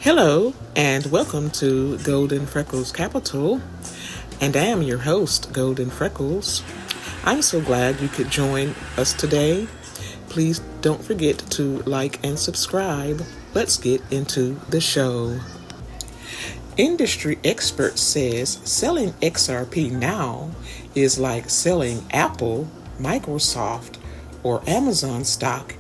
Hello, and welcome to Golden Freckles Capital. And I am your host, Golden Freckles. I'm so glad you could join us today. Please don't forget to like and subscribe. Let's get into the show. Industry expert says selling XRP now is like selling Apple, Microsoft, or Amazon stock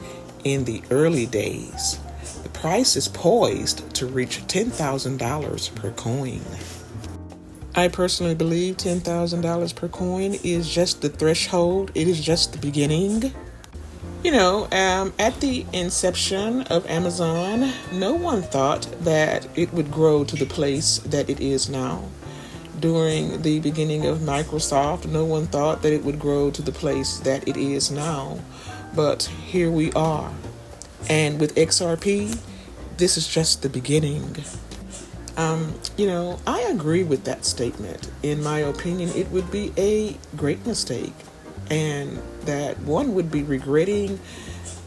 in the early days. The price is poised to reach $10,000 per coin. I personally believe $10,000 per coin is just the threshold. It is just the beginning. At the inception of Amazon, no one thought that it would grow to the place that it is now. During the beginning of Microsoft, no one thought that it would grow to the place that it is now. But here we are. And with XRP, this is just the beginning. I agree with that statement. In my opinion, it would be a great mistake, and that one would be regretting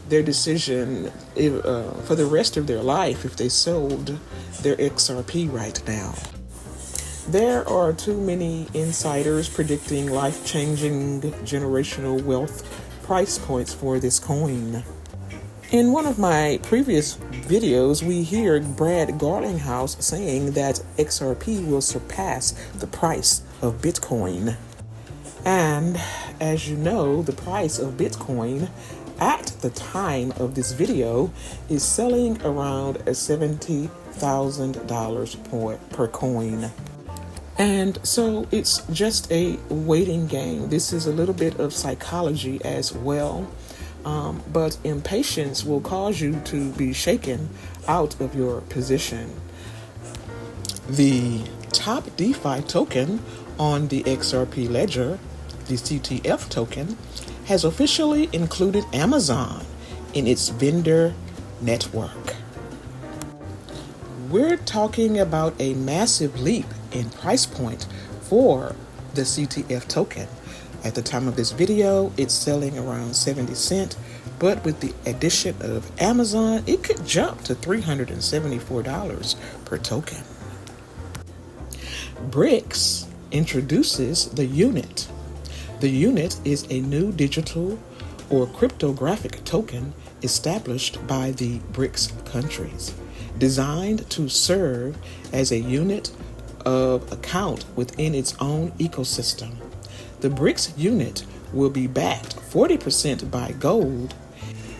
their decision for the rest of their life if they sold their XRP right now. There are too many insiders predicting life-changing generational wealth price points for this coin. In one of my previous videos, we hear Brad Garlinghouse saying that XRP will surpass the price of Bitcoin. And as you know, the price of Bitcoin at the time of this video is selling around $70,000 per coin. And so it's just a waiting game. This is a little bit of psychology as well. But impatience will cause you to be shaken out of your position. The top DeFi token on the XRP ledger, the CTF token, has officially included Amazon in its vendor network. We're talking about a massive leap in price point for the CTF token. At the time of this video, it's selling around 70 cents, but with the addition of Amazon, it could jump to $374 per token. BRICS introduces the unit. The unit is a new digital or cryptographic token established by the BRICS countries, designed to serve as a unit of account within its own ecosystem. The BRICS unit will be backed 40% by gold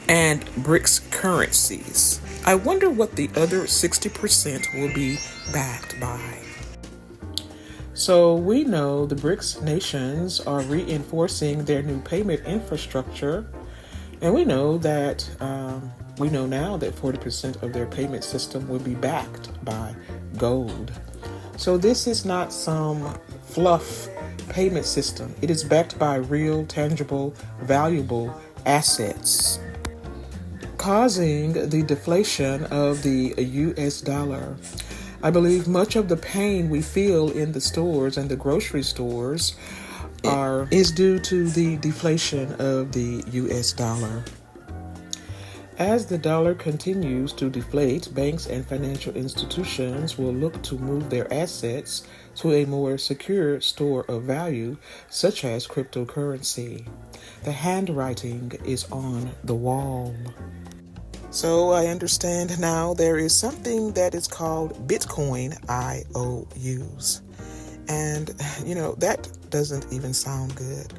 and BRICS currencies. I wonder what the other 60% will be backed by. So we know the BRICS nations are reinforcing their new payment infrastructure, and we know now that 40% of their payment system will be backed by gold. So this is not some fluff payment system. It is backed by real, tangible, valuable assets, causing the deflation of the US dollar. I believe much of the pain we feel in the stores and the grocery stores is due to the deflation of the US dollar. As the dollar continues to deflate, banks and financial institutions will look to move their assets to a more secure store of value, such as cryptocurrency. The handwriting is on the wall. So I understand now there is something that is called Bitcoin IOUs. And, that doesn't even sound good.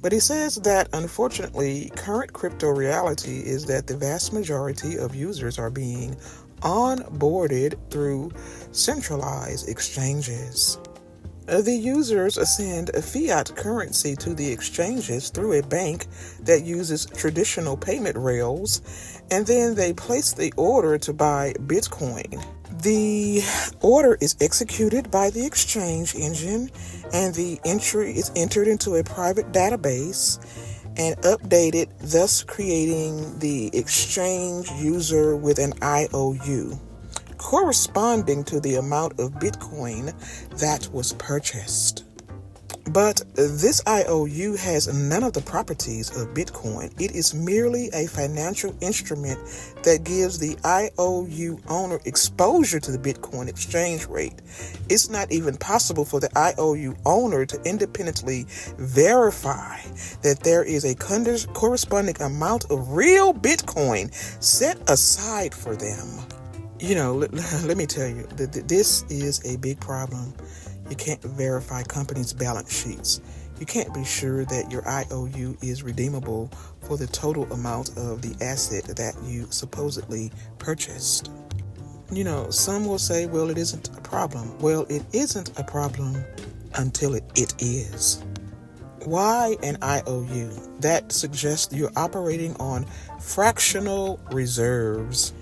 But he says that, unfortunately, current crypto reality is that the vast majority of users are being onboarded through centralized exchanges. The users send a fiat currency to the exchanges through a bank that uses traditional payment rails, and then they place the order to buy Bitcoin. The order is executed by the exchange engine, and the entry is entered into a private database and updated, thus creating the exchange user with an IOU, corresponding to the amount of Bitcoin that was purchased. But this IOU has none of the properties of Bitcoin. It is merely a financial instrument that gives the IOU owner exposure to the Bitcoin exchange rate. It's not even possible for the IOU owner to independently verify that there is a corresponding amount of real Bitcoin set aside for them. Let me tell you, this is a big problem. You can't verify companies' balance sheets. You can't be sure that your IOU is redeemable for the total amount of the asset that you supposedly purchased. Some will say, well, it isn't a problem. Well, it isn't a problem until it is. Why an IOU? That suggests you're operating on fractional reserves.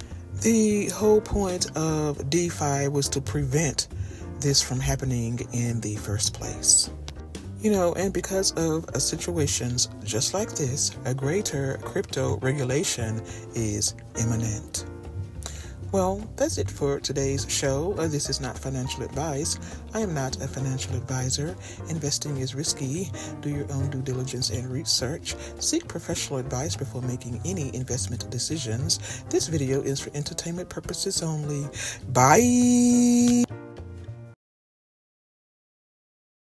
The whole point of DeFi was to prevent this from happening in the first place. And because of situations just like this, a greater crypto regulation is imminent. Well, that's it for today's show. This is not financial advice. I am not a financial advisor. Investing is risky. Do your own due diligence and research. Seek professional advice before making any investment decisions. This video is for entertainment purposes only. Bye.